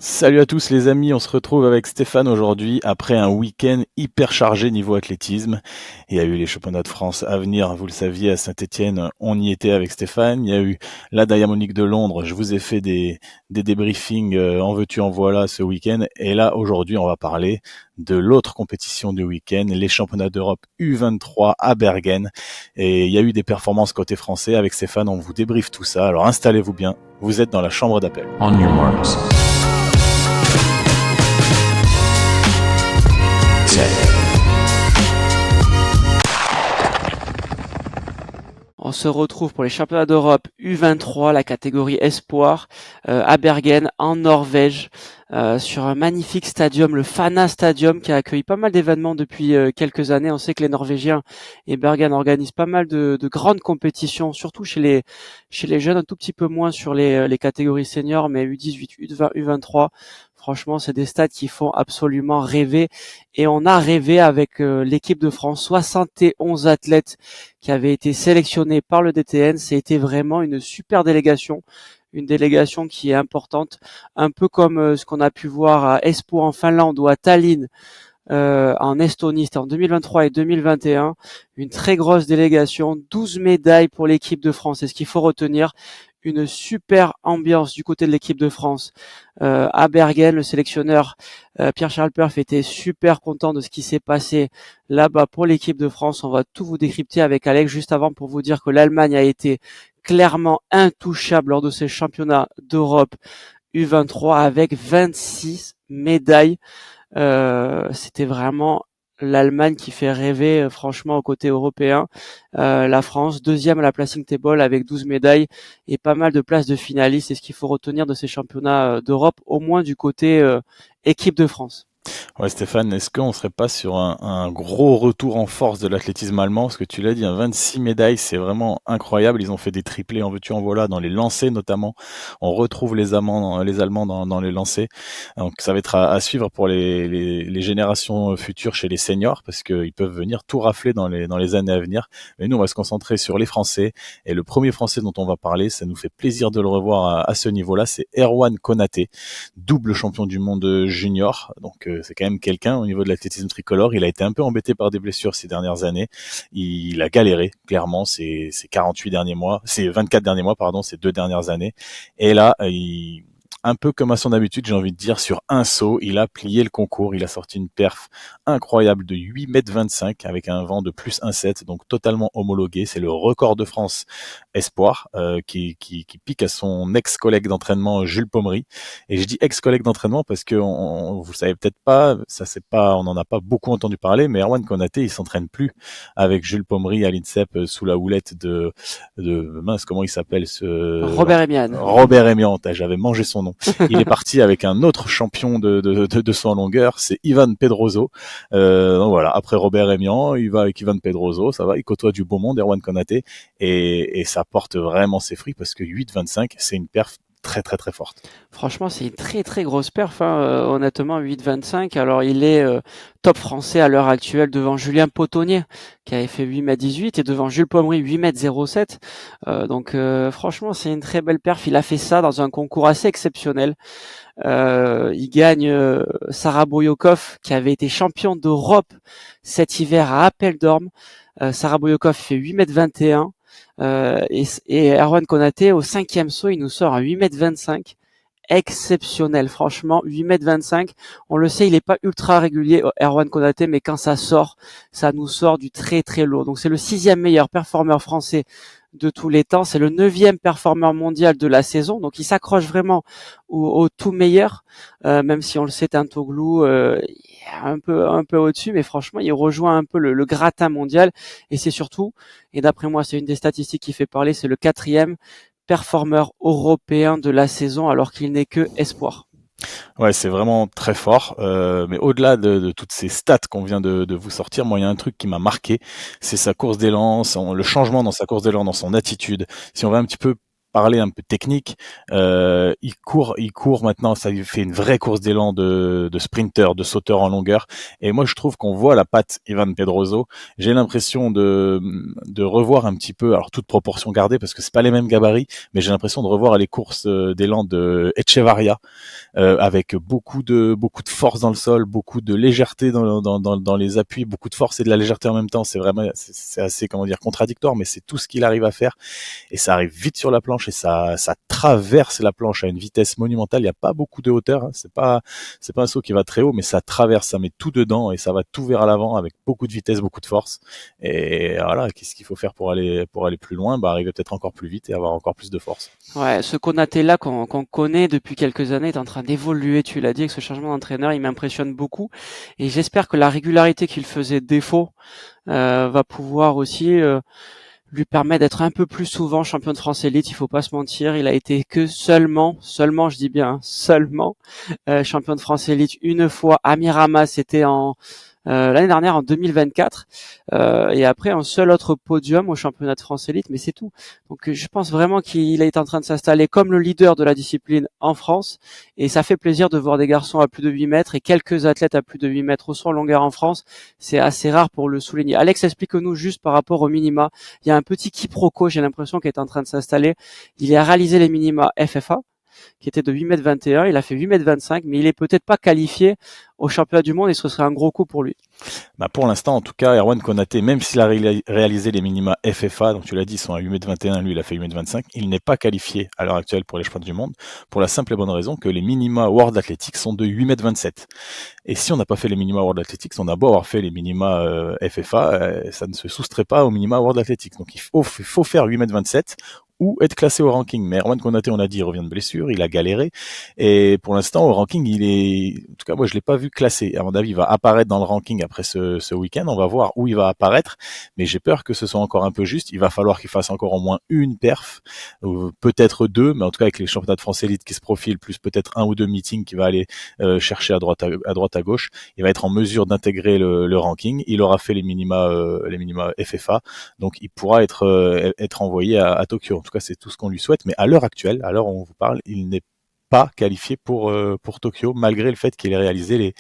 Salut à tous les amis, on se retrouve avec Stéphane aujourd'hui après un week-end hyper chargé niveau athlétisme. Il y a eu les championnats de France à venir, vous le saviez, à Saint-Étienne, on y était avec Stéphane. Il y a eu la Diamond League de Londres, je vous ai fait des débriefings en veux-tu en voilà ce week-end. Et là aujourd'hui on va parler de l'autre compétition du week-end, les championnats d'Europe U23 à Bergen. Et il y a eu des performances côté français, avec Stéphane on vous débriefe tout ça, alors installez-vous bien, vous êtes dans la chambre d'appel. On your marks. On se retrouve pour les championnats d'Europe U23, la catégorie Espoir, à Bergen, en Norvège, sur un magnifique stadium, le Fana Stadium, qui a accueilli pas mal d'événements depuis quelques années. On sait que les Norvégiens et Bergen organisent pas mal de grandes compétitions, surtout chez les jeunes, un tout petit peu moins sur les catégories seniors, mais U18, U20, U23. Franchement, c'est des stades qui font absolument rêver. Et on a rêvé avec l'équipe de France, 71 athlètes qui avaient été sélectionnés par le DTN. C'était vraiment une super délégation, une délégation qui est importante, un peu comme ce qu'on a pu voir à Espoo en Finlande ou à Tallinn en Estonie, c'était en 2023 et 2021. Une très grosse délégation, 12 médailles pour l'équipe de France. Et ce qu'il faut retenir, une super ambiance du côté de l'équipe de France. À Bergen, le sélectionneur Pierre-Charles Perf était super content de ce qui s'est passé là-bas pour l'équipe de France. On va tout vous décrypter avec Alex juste avant pour vous dire que l'Allemagne a été clairement intouchable lors de ces championnats d'Europe U23 avec 26 médailles. C'était vraiment l'Allemagne qui fait rêver, franchement, au côté européen. La France, deuxième à la placing table avec 12 médailles et pas mal de places de finalistes. C'est ce qu'il faut retenir de ces championnats d'Europe, au moins du côté équipe de France. Ouais, Stéphane, est-ce qu'on serait pas sur un gros retour en force de l'athlétisme allemand? Parce que tu l'as dit, 26 médailles, c'est vraiment incroyable. Ils ont fait des triplés en veux-tu en voilà dans les lancers notamment. On retrouve les Allemands dans les lancers. Donc ça va être à suivre pour les générations futures chez les seniors, parce qu'ils peuvent venir tout rafler dans les années à venir. Mais nous, on va se concentrer sur les Français. Et le premier Français dont on va parler, ça nous fait plaisir de le revoir à ce niveau-là, c'est Erwan Konaté, double champion du monde junior. Donc c'est quand même quelqu'un au niveau de l'athlétisme tricolore. Il a été un peu embêté par des blessures ces dernières années. Il a galéré clairement ces 48 derniers mois, ces 24 derniers mois, pardon, ces 2 dernières années. Et là, un peu comme à son habitude, j'ai envie de dire, sur un saut, il a plié le concours, il a sorti une perf incroyable de 8,25 m avec un vent de plus 1,7, donc totalement homologué. C'est le record de France espoir qui pique à son ex-collègue d'entraînement Jules Pommery. Et je dis ex-collègue d'entraînement parce que vous savez peut-être pas, on n'en a pas beaucoup entendu parler, mais Erwan Konaté, il s'entraîne plus avec Jules Pommery à l'INSEP sous la houlette de mince, comment il s'appelle Robert Emian. Robert Emian, j'avais mangé son nom. Il est parti avec un autre champion de saut en longueur, c'est Ivan Pedroso. Donc voilà, après Robert Emian, il va avec Ivan Pedroso, ça va, il côtoie du beau monde, Erwan Konaté, et ça porte vraiment ses fruits parce que 8,25, c'est une perf très très très forte. Franchement, c'est une très très grosse perf, hein, honnêtement, 8,25. Alors, il est top français à l'heure actuelle devant Julien Potonnier, qui avait fait 8,18 m, et devant Jules Pommery, 8,07 m. Donc, franchement, c'est une très belle perf. Il a fait ça dans un concours assez exceptionnel. Il gagne Sarah Boyokov, qui avait été champion d'Europe cet hiver à Apeldoorn. Sarah Boyokov fait 8,21 m. Et Erwan Konaté, au 5e saut, il nous sort un 8,25 m. Exceptionnel, franchement, 8,25 m. On le sait, il est pas ultra régulier, Erwan Konaté, mais quand ça sort, ça nous sort du très très lourd. Donc c'est le 6e meilleur performeur français de tous les temps. C'est le 9e performeur mondial de la saison. Donc il s'accroche vraiment au tout meilleur, même si on le sait, Tintoglou un peu au-dessus, mais franchement, il rejoint un peu le gratin mondial. Et c'est surtout, et d'après moi, c'est une des statistiques qui fait parler, c'est le 4e performeur européen de la saison, alors qu'il n'est que espoir. Ouais, c'est vraiment très fort. Mais au-delà de toutes ces stats qu'on vient de vous sortir, moi, il y a un truc qui m'a marqué, c'est sa course d'élan, le changement dans sa course d'élan, dans son attitude. Si on va un petit peu parler un peu technique, il court maintenant, ça lui fait une vraie course d'élan de sprinter, de sauteur en longueur. Et moi, je trouve qu'on voit la patte Ivan Pedroso. J'ai l'impression de revoir un petit peu, alors toute proportion gardée, parce que c'est pas les mêmes gabarits, mais j'ai l'impression de revoir les courses d'élan de Echevarria, avec beaucoup de force dans le sol, beaucoup de légèreté dans les appuis, beaucoup de force et de la légèreté en même temps. C'est vraiment, c'est assez, comment dire, contradictoire, mais c'est tout ce qu'il arrive à faire. Et ça arrive vite sur la planche et ça traverse la planche à une vitesse monumentale. Il n'y a pas beaucoup de hauteur, hein. C'est pas un saut qui va très haut, mais ça traverse, ça met tout dedans et ça va tout vers l'avant avec beaucoup de vitesse, beaucoup de force. Et voilà, qu'est-ce qu'il faut faire pour aller plus loin? Bah, arriver peut-être encore plus vite et avoir encore plus de force. Ouais, ce Konaté-là qu'on connaît depuis quelques années est en train d'évoluer, tu l'as dit, avec ce changement d'entraîneur, il m'impressionne beaucoup. Et j'espère que la régularité qu'il faisait défaut va pouvoir aussi lui permettre d'être un peu plus souvent champion de France élite. Il faut pas se mentir, il a été que seulement, je dis bien, hein, seulement champion de France élite une fois à Mirama, c'était en l'année dernière en 2024 et après un seul autre podium au championnat de France élite, mais c'est tout. Donc je pense vraiment qu'il est en train de s'installer comme le leader de la discipline en France et ça fait plaisir de voir des garçons à plus de 8 mètres et quelques athlètes à plus de 8 mètres au saut en longueur en France. C'est assez rare pour le souligner. Alex, explique-nous juste par rapport au minima. Il y a un petit quiproquo, j'ai l'impression, qui est en train de s'installer. Il a réalisé les minima FFA qui était de 8,21 m. Il a fait 8,25 m, mais il est peut-être pas qualifié au championnat du monde et ce serait un gros coup pour lui. Bah pour l'instant, en tout cas, Erwan Konaté, même s'il a réalisé les minima FFA, donc tu l'as dit, ils sont à 8,21 m, lui il a fait 8,25 m, il n'est pas qualifié à l'heure actuelle pour les championnats du monde, pour la simple et bonne raison que les minima World Athletics sont de 8,27 m. Et si on n'a pas fait les minima World Athletics, on a beau avoir fait les minima FFA, ça ne se soustrait pas aux minima World Athletics. Donc il faut faire 8,27 m ou être classé au ranking. Mais Erwan Konaté, on a dit, il revient de blessure, il a galéré. Et pour l'instant, au ranking, il est, en tout cas, moi, je l'ai pas vu classé. À mon avis, il va apparaître dans le ranking après ce week-end. On va voir où il va apparaître. Mais j'ai peur que ce soit encore un peu juste. Il va falloir qu'il fasse encore au moins une perf, ou peut-être deux, mais en tout cas, avec les championnats de France élite qui se profilent, plus peut-être un ou deux meetings qu'il va aller chercher à droite à gauche, il va être en mesure d'intégrer le ranking. Il aura fait les minima FFA, donc il pourra être envoyé à Tokyo. En tout cas, c'est tout ce qu'on lui souhaite. Mais à l'heure actuelle, à l'heure où on vous parle, il n'est pas qualifié pour Tokyo, malgré le fait qu'il ait réalisé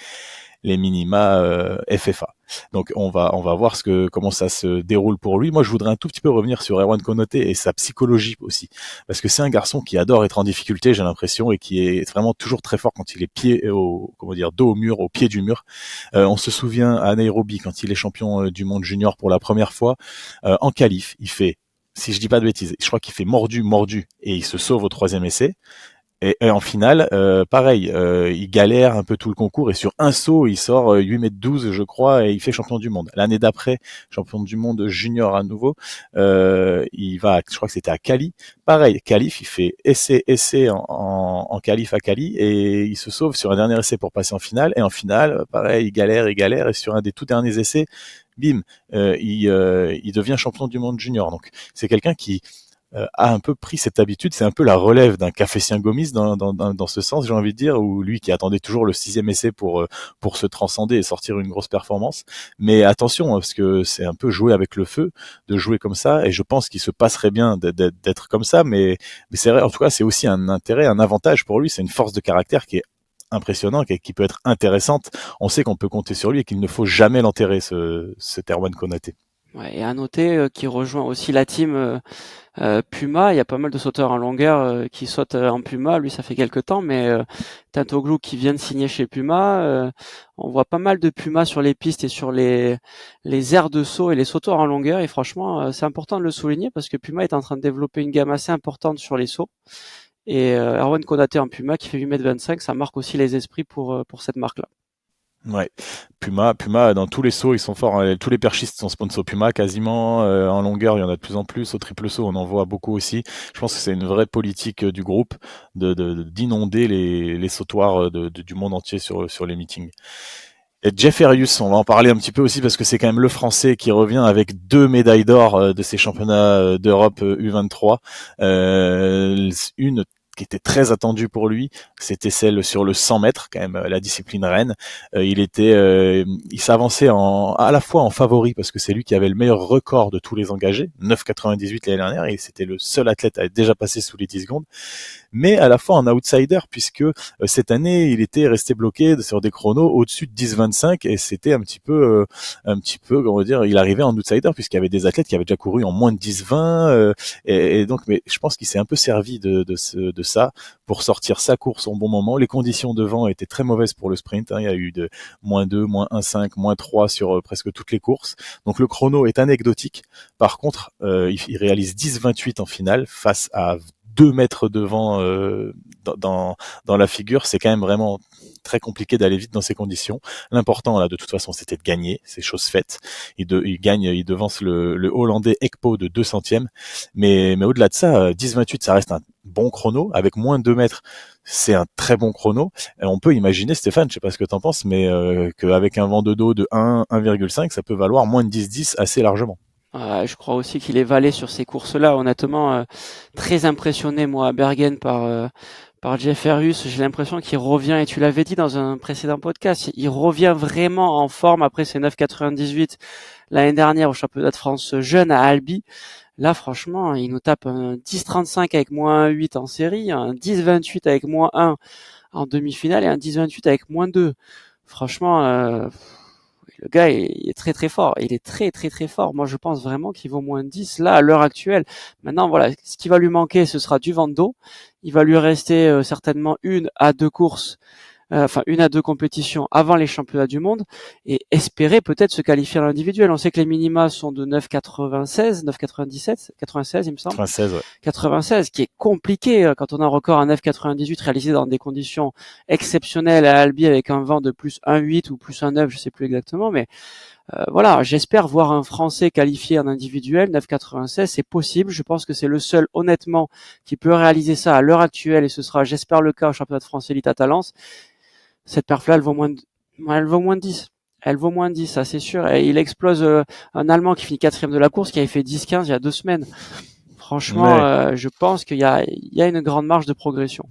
les minima FFA. Donc on va voir comment ça se déroule pour lui. Moi, je voudrais un tout petit peu revenir sur Erwan Konaté et sa psychologie aussi, parce que c'est un garçon qui adore être en difficulté, j'ai l'impression, et qui est vraiment toujours très fort quand il est dos au mur, au pied du mur. On se souvient à Nairobi quand il est champion du monde junior pour la première fois en qualif, il fait, si je dis pas de bêtises, je crois qu'il fait mordu et il se sauve au troisième essai. Et en finale, pareil, il galère un peu tout le concours et sur un saut, il sort 8,12 m, je crois, et il fait champion du monde. L'année d'après, champion du monde junior à nouveau, il va, je crois que c'était à Cali. Pareil, qualif, il fait essai en qualif à Cali et il se sauve sur un dernier essai pour passer en finale. Et en finale, pareil, il galère et sur un des tout derniers essais, bim, il devient champion du monde junior. Donc c'est quelqu'un qui a un peu pris cette habitude, c'est un peu la relève d'un Cafétien Gomis dans ce sens, j'ai envie de dire, où lui qui attendait toujours le 6e essai pour se transcender et sortir une grosse performance. Mais attention, parce que c'est un peu jouer avec le feu, de jouer comme ça, et je pense qu'il se passerait bien d'être comme ça, mais c'est vrai, en tout cas, c'est aussi un intérêt, un avantage pour lui, c'est une force de caractère qui est impressionnante et qui peut être intéressante. On sait qu'on peut compter sur lui et qu'il ne faut jamais l'enterrer, ce Erwan Konaté. Ouais, et à noter qu'il rejoint aussi la team Puma. Il y a pas mal de sauteurs en longueur qui sautent en Puma. Lui, ça fait quelques temps, mais Tintoglou qui vient de signer chez Puma. On voit pas mal de Puma sur les pistes et sur les aires de saut et les sauteurs en longueur. Et franchement, c'est important de le souligner parce que Puma est en train de développer une gamme assez importante sur les sauts. Et Erwan Konaté en Puma qui fait 8,25 m, ça marque aussi les esprits pour cette marque-là. Ouais, Puma, dans tous les sauts, ils sont forts, hein. Tous les perchistes sont sponsors Puma quasiment. En longueur, il y en a de plus en plus. Au triple saut, on en voit beaucoup aussi. Je pense que c'est une vraie politique du groupe d'inonder les sautoirs du monde entier sur les meetings. Et Jeff Erius, on va en parler un petit peu aussi parce que c'est quand même le Français qui revient avec 2 médailles d'or de ces championnats d'Europe U23. Une qui était très attendue pour lui, c'était celle sur le 100 mètres, quand même la discipline reine. Il s'avançait à la fois en favori parce que c'est lui qui avait le meilleur record de tous les engagés, 9,98 l'année dernière, et c'était le seul athlète à être déjà passé sous les 10 secondes, mais à la fois en outsider puisque cette année il était resté bloqué sur des chronos au-dessus de 10,25 et c'était un petit peu, comment dire, il arrivait en outsider puisqu'il y avait des athlètes qui avaient déjà couru en moins de 10,20 et donc, mais je pense qu'il s'est un peu servi de ça pour sortir sa course au bon moment. Les conditions de vent étaient très mauvaises pour le sprint, hein. Il y a eu de -2, -1,5, -3 sur presque toutes les courses. Donc le chrono est anecdotique. Par contre, il réalise 10,28 en finale face à 2 mètres devant dans la figure. C'est quand même vraiment très compliqué d'aller vite dans ces conditions. L'important là, de toute façon, c'était de gagner. C'est chose faite. Il gagne, il devance le Hollandais Ekpo de 2 centièmes. Mais au-delà de ça, 10,28, ça reste un bon chrono avec moins de 2 mètres. C'est un très bon chrono. Et on peut imaginer, Stéphane, je sais pas ce que t'en penses, mais qu'avec un vent de dos de 1,5, ça peut valoir moins de 10,10 assez largement. Je crois aussi qu'il est valé sur ces courses-là. Honnêtement, très impressionné moi à Bergen par Jeff Herrius. J'ai l'impression qu'il revient, et tu l'avais dit dans un précédent podcast, il revient vraiment en forme après ses 9,98 l'année dernière au championnat de France jeune à Albi. Là, franchement, il nous tape un 10,35 avec -1,8 en série, un 10,28 avec -1 en demi-finale et un 10,28 avec -2. Franchement, le gars il est très très fort. Il est très très très fort. Moi, je pense vraiment qu'il vaut -10 là à l'heure actuelle. Maintenant, voilà, ce qui va lui manquer, ce sera du vent d'eau. Il va lui rester certainement 1 à 2 courses, enfin 1 à 2 compétitions avant les championnats du monde et espérer peut-être se qualifier à l'individuel. On sait que les minima sont de 9,96, 9,97, 96 il me semble. 96, ouais. 96, qui est compliqué quand on a un record à 9,98 réalisé dans des conditions exceptionnelles à Albi avec un vent de plus 1,8 ou plus 1,9, je sais plus exactement, mais voilà, j'espère voir un Français qualifié en individuel, 9,96, c'est possible. Je pense que c'est le seul, honnêtement, qui peut réaliser ça à l'heure actuelle et ce sera, j'espère, le cas au championnat de France Élite à Talence. Cette perf-là, elle vaut elle vaut moins de 10. Elle vaut moins de 10, ça c'est sûr. Et il explose un Allemand qui finit 4e de la course, qui avait fait 10-15 il y a 2 semaines. Franchement, Mais je pense qu'il y a une grande marge de progression.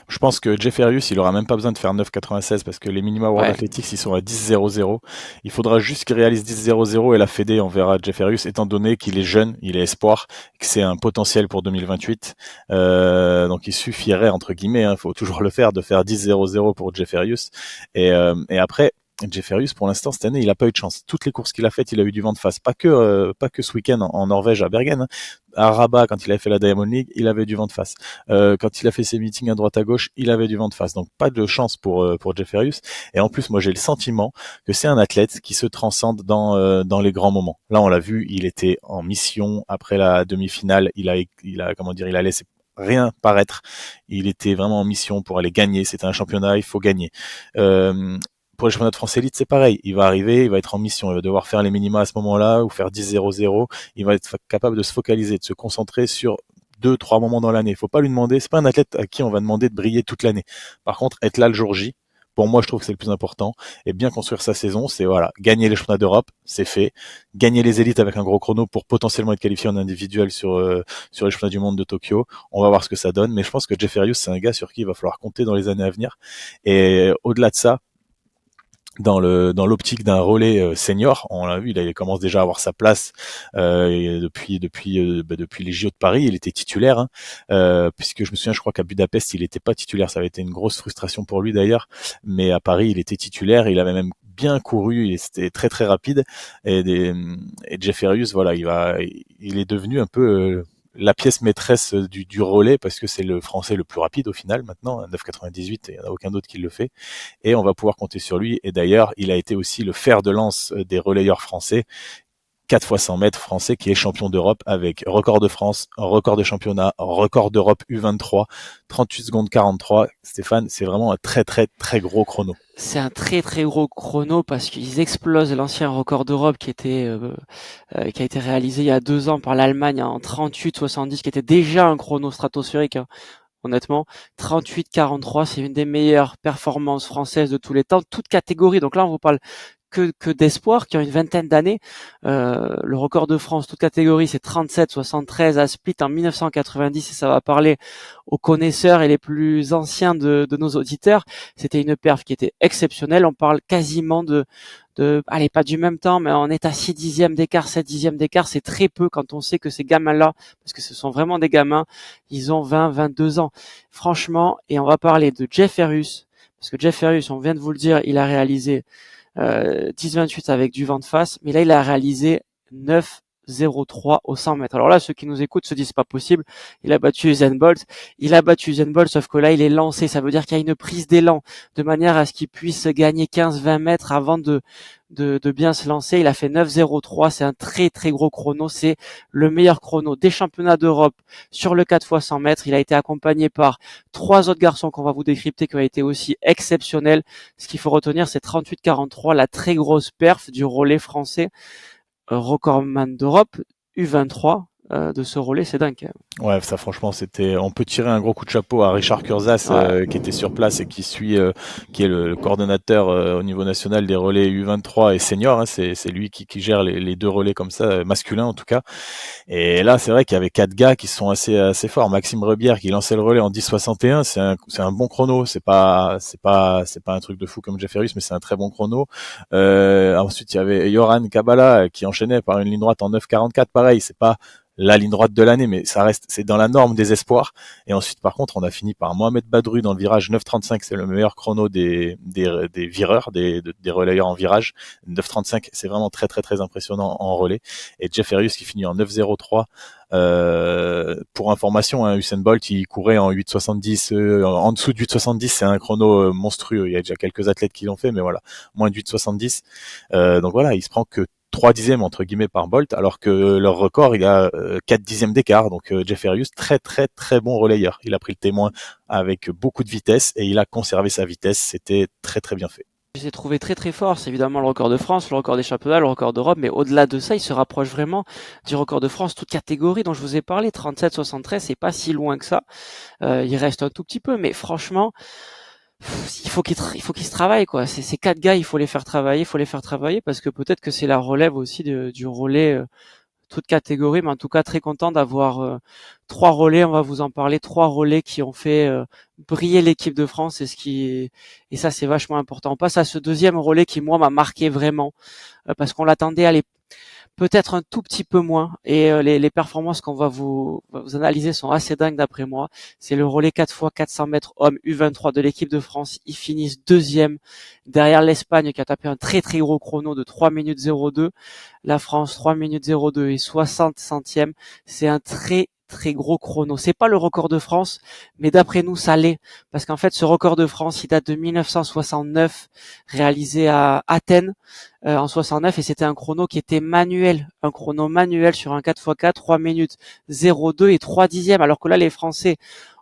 je pense que Jeff Herrius, il aura même pas besoin de faire 9,96 parce que les minima World Ouais, Athletics, ils sont à 10,00. Il faudra juste qu'il réalise 10,00 et la Fédé enverra Jeff Herrius, étant donné qu'il est jeune, il est espoir, que c'est un potentiel pour 2028. Donc il suffirait, entre guillemets, hein, faut toujours le faire, de faire 10,00 pour Jeff Herrius. Et après, Jeff Herrius, pour l'instant, cette année, il a pas eu de chance. Toutes les courses qu'il a faites, il a eu du vent de face. Pas que ce week-end en Norvège, à Bergen, hein. À Rabat, quand il avait fait la Diamond League, il avait du vent de face. Quand il a fait ses meetings à droite à gauche, il avait du vent de face. Donc pas de chance pour Jeff Herrius. Et en plus, moi j'ai le sentiment que c'est un athlète qui se transcende dans les grands moments. Là, on l'a vu, il était en mission après la demi-finale. Il a laissé rien paraître. Il était vraiment en mission pour aller gagner. C'était un championnat, il faut gagner. Pour les championnats de France élite, c'est pareil. Il va arriver, il va être en mission, il va devoir faire les minima à ce moment-là ou faire 10-0-0. Il va être capable de se focaliser, de se concentrer sur 2-3 moments dans l'année. Il faut pas lui demander, c'est pas un athlète à qui on va demander de briller toute l'année. Par contre, être là le jour J, pour moi, je trouve que c'est le plus important. Et bien construire sa saison, c'est voilà, gagner les championnats d'Europe, c'est fait. Gagner les élites avec un gros chrono pour potentiellement être qualifié en individuel sur les championnats du monde de Tokyo. On va voir ce que ça donne. Mais je pense que Jeff Herrius, c'est un gars sur qui il va falloir compter dans les années à venir. Et au-delà de ça, dans l'optique d'un relais senior, on l'a vu, il commence déjà à avoir sa place depuis les JO de Paris, il était titulaire, hein, puisque je me souviens, je crois qu'à Budapest il n'était pas titulaire, ça avait été une grosse frustration pour lui d'ailleurs, mais à Paris il était titulaire, il avait même bien couru, c'était très très rapide, et Jeff Herrius, voilà, il est devenu un peu la pièce maîtresse du relais parce que c'est le français le plus rapide au final maintenant, 9,98, il n'y en a aucun d'autre qui le fait et on va pouvoir compter sur lui. Et d'ailleurs, il a été aussi le fer de lance des relayeurs français, 4 fois 100 mètres français, qui est champion d'Europe avec record de France, record de championnat, record d'Europe U23, 38 secondes 43. Stéphane, c'est vraiment un très très très gros chrono. c'est un très très gros chrono parce qu'ils explosent l'ancien record d'Europe qui a été réalisé il y a 2 ans par l'Allemagne en 38,70, qui était déjà un chrono stratosphérique, hein. Honnêtement, 38,43, c'est une des meilleures performances françaises de tous les temps, toute catégorie. Donc là, on vous parle que d'espoirs qui ont une vingtaine d'années. Le record de France, toute catégorie, c'est 37-73 à Split en 1990 et ça va parler aux connaisseurs et les plus anciens de nos auditeurs. C'était une perf qui était exceptionnelle. On parle quasiment allez, pas du même temps, mais on est à 6 dixièmes d'écart, 7 dixièmes d'écart. C'est très peu quand on sait que ces gamins-là, parce que ce sont vraiment des gamins, ils ont 20, 22 ans. Franchement, et on va parler de Jeff Ferrius, parce que Jeff Ferrius, on vient de vous le dire, il a réalisé 10-28 avec du vent de face, mais là il a réalisé 9-0-3 au 100 mètres. Alors là, ceux qui nous écoutent se disent c'est pas possible, il a battu Usain Bolt, sauf que là il est lancé, ça veut dire qu'il y a une prise d'élan, de manière à ce qu'il puisse gagner 15-20 mètres avant de bien se lancer. Il a fait 9-0-3, c'est un très très gros chrono, c'est le meilleur chrono des championnats d'Europe sur le 4 x 100 mètres. Il a été accompagné par 3 autres garçons qu'on va vous décrypter qui ont été aussi exceptionnels. Ce qu'il faut retenir, c'est 38-43, la très grosse perf du relais français, recordman d'Europe, U23, de ce relais, c'est dingue quand même. Ouais, ça franchement, on peut tirer un gros coup de chapeau à Richard Curzas qui était sur place et qui est le coordonnateur au niveau national des relais U23 et seniors. Hein, c'est lui qui gère les deux relais comme ça, masculins en tout cas. Et là, c'est vrai qu'il y avait 4 gars qui sont assez forts. Maxime Rebière qui lançait le relais en 10-61, c'est un bon chrono. C'est pas un truc de fou comme Jeff Ferrius, mais c'est un très bon chrono. Ensuite, il y avait Yoran Kabbalah qui enchaînait par une ligne droite en 9-44. Pareil, c'est pas la ligne droite de l'année, mais c'est dans la norme des espoirs. Et ensuite, par contre, on a fini par Mohamed Badru dans le virage 9,35, c'est le meilleur chrono des vireurs, des relayeurs en virage. 9,35, c'est vraiment très très très impressionnant en relais. Et Jeff Ferrius qui finit en 9,03. Pour information, hein, Usain Bolt, il courait en 8,70, en dessous de 8,70, c'est un chrono monstrueux. Il y a déjà quelques athlètes qui l'ont fait, mais voilà, moins de 8,70. Donc voilà, il se prend que 3 dixièmes entre guillemets par Bolt, alors que leur record il a 4 dixièmes d'écart. Donc Jeff Ferrius, très très très bon relayeur. Il a pris le témoin avec beaucoup de vitesse et il a conservé sa vitesse. C'était très très bien fait. Je les ai trouvés très très forts. C'est évidemment le record de France, le record des championnats, le record d'Europe, mais au-delà de ça, il se rapproche vraiment du record de France, toute catégorie dont je vous ai parlé. 37-73, c'est pas si loin que ça. Il reste un tout petit peu, mais franchement, il faut qu'ils se travaillent, quoi. Ces 4 gars, il faut les faire travailler, parce que peut-être que c'est la relève aussi du relais, toute catégorie, mais en tout cas très content d'avoir 3 relais, on va vous en parler, 3 relais qui ont fait briller l'équipe de France, et ça c'est vachement important. On passe à ce deuxième relais qui moi m'a marqué vraiment, parce qu'on l'attendait à peut-être un tout petit peu moins, et les performances qu'on va vous analyser sont assez dingues d'après moi. C'est le relais 4x400 mètres hommes U23 de l'équipe de France. Ils finissent deuxième derrière l'Espagne qui a tapé un très très gros chrono de 3 minutes 02. La France 3 minutes 02 et 60 centièmes. C'est un très très gros chrono. C'est pas le record de France, mais d'après nous, ça l'est. Parce qu'en fait, ce record de France, il date de 1969, réalisé à Athènes, en 69, et c'était un chrono qui était manuel. Un chrono manuel sur un 4x4, 3 minutes 02 et 3 dixièmes. Alors que là, les Français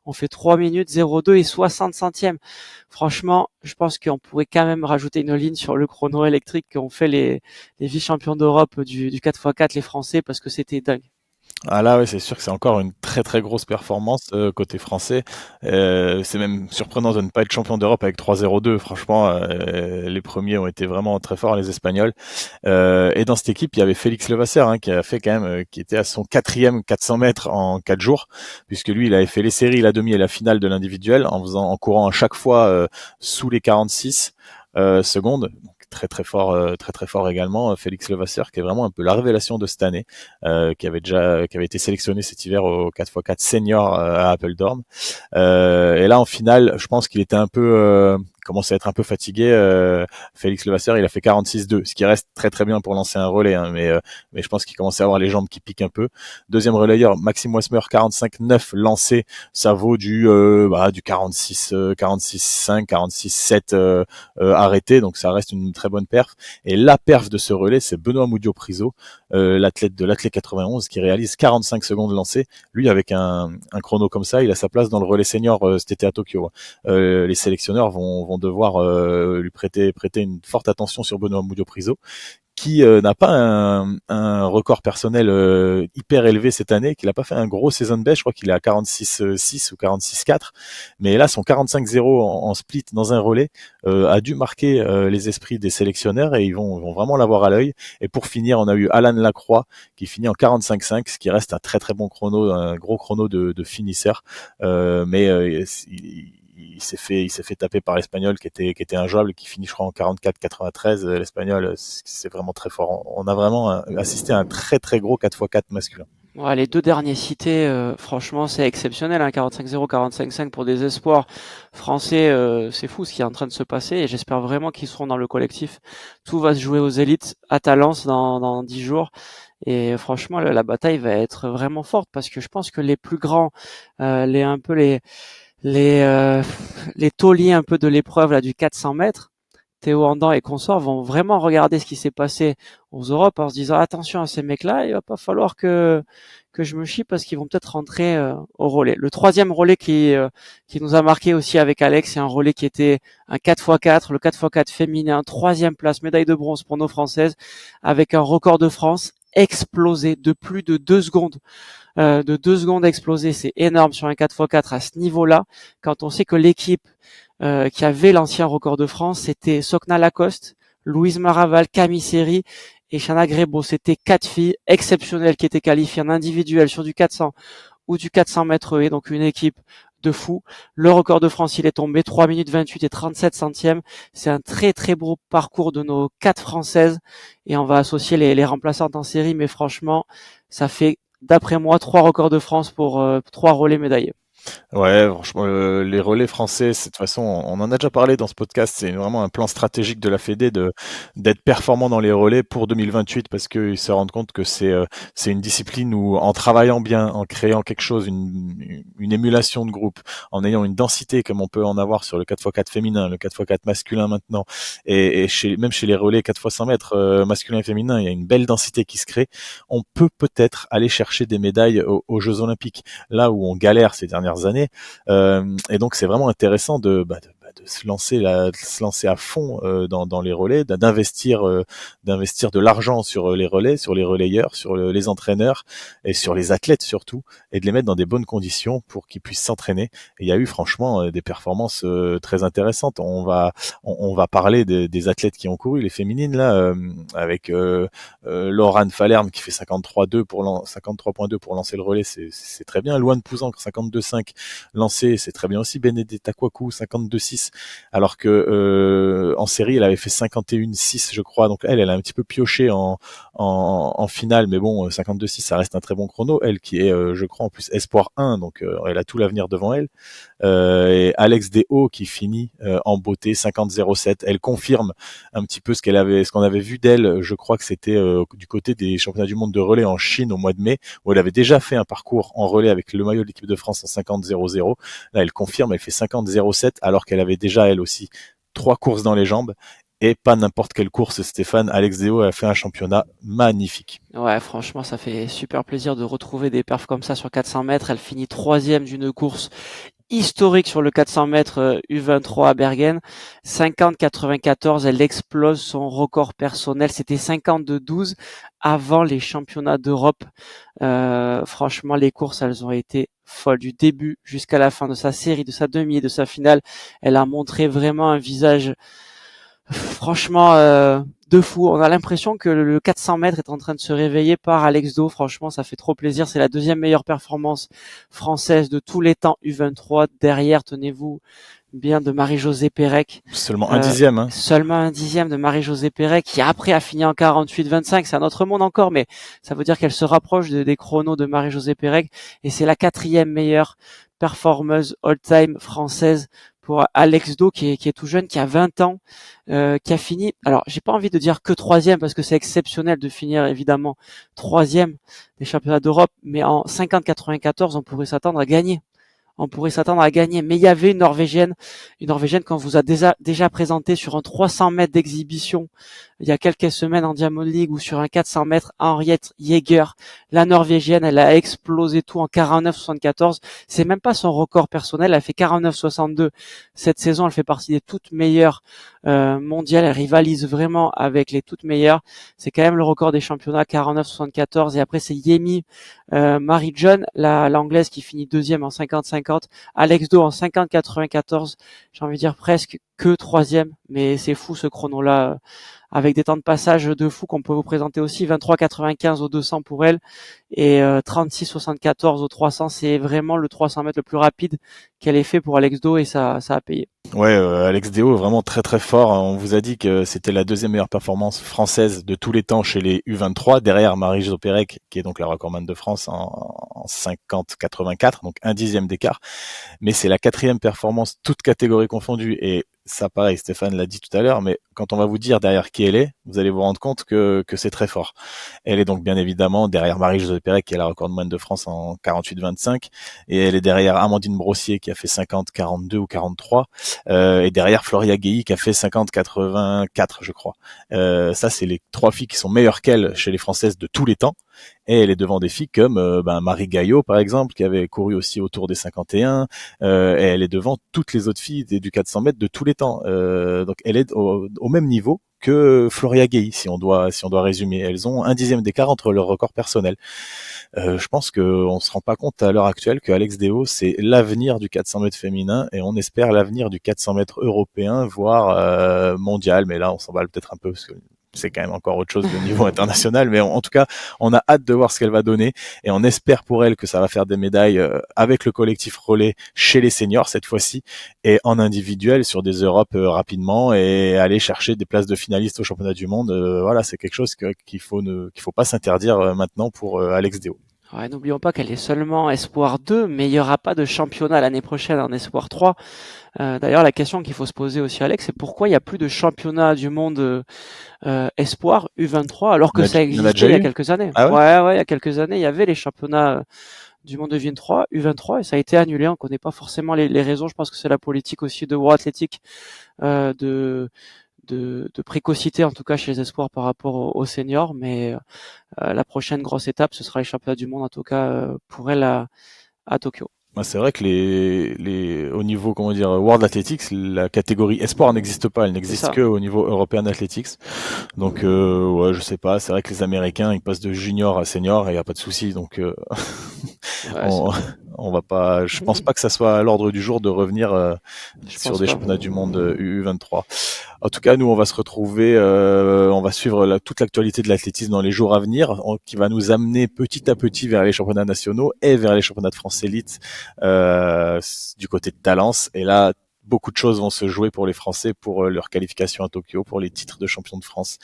ont fait 3 minutes 02 et 60 centièmes. Franchement, je pense qu'on pourrait quand même rajouter une ligne sur le chrono électrique qu'ont fait les vice-champions d'Europe du 4x4, les Français, parce que c'était dingue. Ah là, ouais, c'est sûr que c'est encore une très très grosse performance côté français. C'est même surprenant de ne pas être champion d'Europe avec 3-0-2. Franchement, les premiers ont été vraiment très forts, les Espagnols. Et dans cette équipe, il y avait Félix Levasseur qui a fait quand même, qui était à son 4e 400 mètres en 4 jours, puisque lui, il avait fait les séries, la demi et la finale de l'individuel en courant à chaque fois sous les 46 secondes. Très très fort également Félix Levasseur, qui est vraiment un peu la révélation de cette année, qui avait été sélectionné cet hiver au 4x4 senior à Apeldoorn. Et là en finale, je pense qu'il était un peu commence à être un peu fatigué. Félix Levasseur, il a fait 46-2, ce qui reste très très bien pour lancer un relais, hein, mais je pense qu'il commençait à avoir les jambes qui piquent un peu. Deuxième relayeur, Maxime Wesmer, 45-9 lancé, ça vaut du 46 46-5, 46-7 arrêté, donc ça reste une très bonne perf. Et la perf de ce relais, c'est Benoît Moudio-Priso, l'athlète de l'Athlé 91, qui réalise 45 secondes lancées. Lui, avec un chrono comme ça, il a sa place dans le relais senior cet été à Tokyo. Les sélectionneurs vont devoir lui prêter une forte attention sur Benoît Moudio-Priso, qui n'a pas un record personnel hyper élevé cette année, qu'il n'a pas fait un gros season best, je crois qu'il est à 46,6 ou 46,4, mais là son 45-0 en split dans un relais a dû marquer les esprits des sélectionneurs et ils vont vraiment l'avoir à l'œil. Et pour finir, on a eu Alan Lacroix qui finit en 45,5, ce qui reste un très très bon chrono, un gros chrono de finisseur, mais il s'est fait taper par l'Espagnol qui était injouable, qui finit je crois en 44-93. L'Espagnol, c'est vraiment très fort. On a vraiment assisté à un très très gros 4x4 masculin. Ouais, les deux derniers cités, franchement, c'est exceptionnel, hein, 45-0, 45-5 pour des espoirs français, c'est fou ce qui est en train de se passer et j'espère vraiment qu'ils seront dans le collectif. Tout va se jouer aux élites à Talence dans 10 jours et franchement, la bataille va être vraiment forte parce que je pense que les plus grands, les, euh, les tauliers un peu de l'épreuve là du 400 mètres, Théo Andan et consorts vont vraiment regarder ce qui s'est passé aux Europes en se disant attention à ces mecs-là, il va pas falloir que je me chie parce qu'ils vont peut-être rentrer au relais. Le troisième relais qui nous a marqué aussi avec Alex, c'est un relais qui était un 4x4, le 4x4 féminin, troisième place, médaille de bronze pour nos Françaises, avec un record de France explosé de plus de 2 secondes. De 2 secondes explosées, c'est énorme sur un 4x4 à ce niveau-là, quand on sait que l'équipe qui avait l'ancien record de France, c'était Sokna Lacoste, Louise Maraval, Camille Seri et Chana Grebo. C'était 4 filles exceptionnelles qui étaient qualifiées en individuel sur du 400 ou du 400 mètres haies, donc une équipe de fou. Le record de France, il est tombé 3 minutes 28 et 37 centièmes. C'est un très très beau parcours de nos 4 Françaises et on va associer les remplaçantes en série, mais franchement, ça fait d'après moi 3 records de France pour 3 relais médaillés. Ouais, franchement, les relais français, de toute façon, on en a déjà parlé dans ce podcast, c'est vraiment un plan stratégique de la Fédé d'être performant dans les relais pour 2028 parce qu'ils se rendent compte que c'est une discipline où, en travaillant bien, en créant quelque chose, une émulation de groupe, en ayant une densité comme on peut en avoir sur le 4x4 féminin, le 4x4 masculin maintenant, et même chez les relais 4x100 mètres masculin et féminin, il y a une belle densité qui se crée. On peut peut-être aller chercher des médailles aux Jeux Olympiques, là où on galère ces dernières années. Et donc c'est vraiment intéressant de se lancer à fond dans les relais, d'investir de l'argent sur les relais, sur les relayeurs, sur les entraîneurs et sur les athlètes surtout, et de les mettre dans des bonnes conditions pour qu'ils puissent s'entraîner. Et il y a eu franchement des performances très intéressantes. On va parler des athlètes qui ont couru, les féminines là, avec Laurane Falerme qui fait 53,2 pour lancer le relais, c'est très bien. Louane Pouzan 52,5 lancé, c'est très bien aussi. Benedetta Kwaku 52,6, alors que en série elle avait fait 51,6 je crois, donc elle a un petit peu pioché en finale, mais bon 52,6 ça reste un très bon chrono, elle qui est je crois en plus espoir 1, donc elle a tout l'avenir devant elle. Et Alex Deshaut qui finit en beauté 50,07, elle confirme un petit peu ce qu'on avait vu d'elle, je crois que c'était du côté des championnats du monde de relais en Chine au mois de mai, où elle avait déjà fait un parcours en relais avec le maillot de l'équipe de France en 50,00. Là, elle confirme, elle fait 50,07 alors qu'elle avait déjà elle aussi 3 courses dans les jambes. Et pas n'importe quelle course, Stéphane. Alex Deshaut a fait un championnat magnifique. Ouais, franchement, ça fait super plaisir de retrouver des perfs comme ça sur 400 mètres. Elle finit troisième d'une course historique sur le 400 mètres U23 à Bergen. 50-94, elle explose son record personnel. C'était 52-12 avant les championnats d'Europe. Franchement, les courses, elles ont été folles du début jusqu'à la fin de sa série, de sa demi et de sa finale. Elle a montré vraiment un visage franchement de fou. On a l'impression que le 400 mètres est en train de se réveiller par Alex Do. Franchement, ça fait trop plaisir. C'est la deuxième meilleure performance française de tous les temps U23. Derrière, tenez-vous bien, de Marie-Josée Pérec. Seulement un dixième. Hein. Seulement un dixième de Marie-Josée Pérec, qui après a fini en 48-25. C'est un autre monde encore, mais ça veut dire qu'elle se rapproche des chronos de Marie-Josée Pérec. Et c'est la quatrième meilleure performeuse all-time française pour Alex Do, qui est tout jeune, qui a 20 ans, qui a fini, alors j'ai pas envie de dire que troisième, parce que c'est exceptionnel de finir évidemment troisième des championnats d'Europe, mais en 50-94, on pourrait s'attendre à gagner. Mais il y avait une Norvégienne qu'on vous a déjà présenté sur un 300 mètres d'exhibition il y a quelques semaines en Diamond League, où sur un 400 mètres, Henriette Jaeger, la Norvégienne, elle a explosé tout en 49,74. C'est même pas son record personnel, elle fait 49,62 cette saison. Elle fait partie des toutes meilleures mondiales, elle rivalise vraiment avec les toutes meilleures. C'est quand même le record des championnats, 49,74. Et après, c'est Yemi Marie-John, l'anglaise, qui finit deuxième en 50-50. Alex Do en 50-94. J'ai envie de dire presque que troisième, mais c'est fou ce chrono-là, avec des temps de passage de fou qu'on peut vous présenter aussi. 23,95 au 200 pour elle et 36,74 au 300. C'est vraiment le 300 mètres le plus rapide qu'elle ait fait pour Alex Do, et ça a payé. Ouais, Alex Déo vraiment très très fort. On vous a dit que c'était la deuxième meilleure performance française de tous les temps chez les U23, derrière Marie-Jo Pérec, qui est donc la recordman de France en 50-84, donc un dixième d'écart. Mais c'est la quatrième performance, toute catégorie confondue. Et ça, pareil, Stéphane l'a dit tout à l'heure, mais quand on va vous dire derrière qui elle est, vous allez vous rendre compte que c'est très fort. Elle est donc bien évidemment derrière Marie-Josée Pérec, qui est la recordman de France en 48-25, et elle est derrière Amandine Brossier, qui a fait 50-42 ou 43, et derrière Floria Guéhi, qui a fait 50-84, je crois. Ça, c'est les trois filles qui sont meilleures qu'elle chez les Françaises de tous les temps. Et elle est devant des filles comme Marie Gaillot, par exemple, qui avait couru aussi autour des 51. Et elle est devant toutes les autres filles du 400 mètres de tous les temps. Donc elle est au même niveau que Floria Guéhi, si on doit résumer. Elles ont un dixième d'écart entre leurs records personnels. Je pense qu'on se rend pas compte à l'heure actuelle que Alex Déo, c'est l'avenir du 400 mètres féminin, et on espère l'avenir du 400 mètres européen, voire mondial. Mais là, on s'emballe peut-être un peu, parce que c'est quand même encore autre chose de niveau international, mais en tout cas, on a hâte de voir ce qu'elle va donner, et on espère pour elle que ça va faire des médailles avec le collectif relais chez les seniors cette fois-ci, et en individuel sur des Europes rapidement, et aller chercher des places de finalistes au championnat du monde. Voilà, c'est quelque chose qu'il faut pas s'interdire maintenant pour Alex Déo. Ouais, n'oublions pas qu'elle est seulement Espoir 2, mais il n'y aura pas de championnat l'année prochaine en Espoir 3. D'ailleurs, la question qu'il faut se poser aussi, Alex, c'est pourquoi il n'y a plus de championnat du monde Espoir U23, alors que ça Il y en a existait déjà il y a eu? quelques années. Ah ouais? Ouais, il y a quelques années, il y avait les championnats du monde de U23, et ça a été annulé. On connaît pas forcément les raisons. Je pense que c'est la politique aussi de World Athletic, euh, de, de précocité, en tout cas chez les espoirs par rapport aux seniors. Mais la prochaine grosse étape, ce sera les championnats du monde, en tout cas pour elle à Tokyo. Bah, c'est vrai que au niveau, comment dire, World Athletics, la catégorie Espoir n'existe pas. Elle C'est n'existe ça. que au niveau European Athletics. Donc, ouais, je sais pas. C'est vrai que les Américains, ils passent de junior à senior et y a pas de souci. Donc, Ouais, on, on va pas. Je pense pas que ça soit à l'ordre du jour de revenir je sur pense des pas. championnats du monde U23. En tout cas, nous, on va se retrouver, on va suivre toute l'actualité de l'athlétisme dans les jours à venir, qui va nous amener petit à petit vers les championnats nationaux et vers les championnats de France élite du côté de Talence. Et là, beaucoup de choses vont se jouer pour les Français, pour leur qualification à Tokyo, pour les titres de champion de France.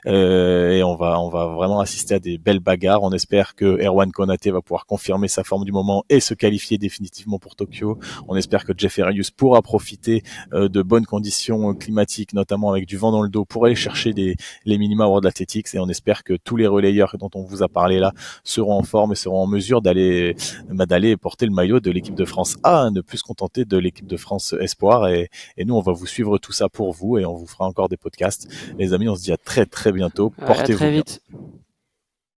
Et on va vraiment assister à des belles bagarres. On espère que Erwan Konaté va pouvoir confirmer sa forme du moment et se qualifier définitivement pour Tokyo. On espère que Jeff Erius pourra profiter de bonnes conditions climatiques, notamment avec du vent dans le dos, pour aller chercher les minima World Athletics. Et on espère que tous les relayeurs dont on vous a parlé là seront en forme et seront en mesure d'aller porter le maillot de l'équipe de France A, ne plus se contenter de l'équipe de France Espoir. Et nous, on va vous suivre tout ça pour vous, et on vous fera encore des podcasts. Les amis, on se dit à très très bientôt. À Portez-vous très bien. vite.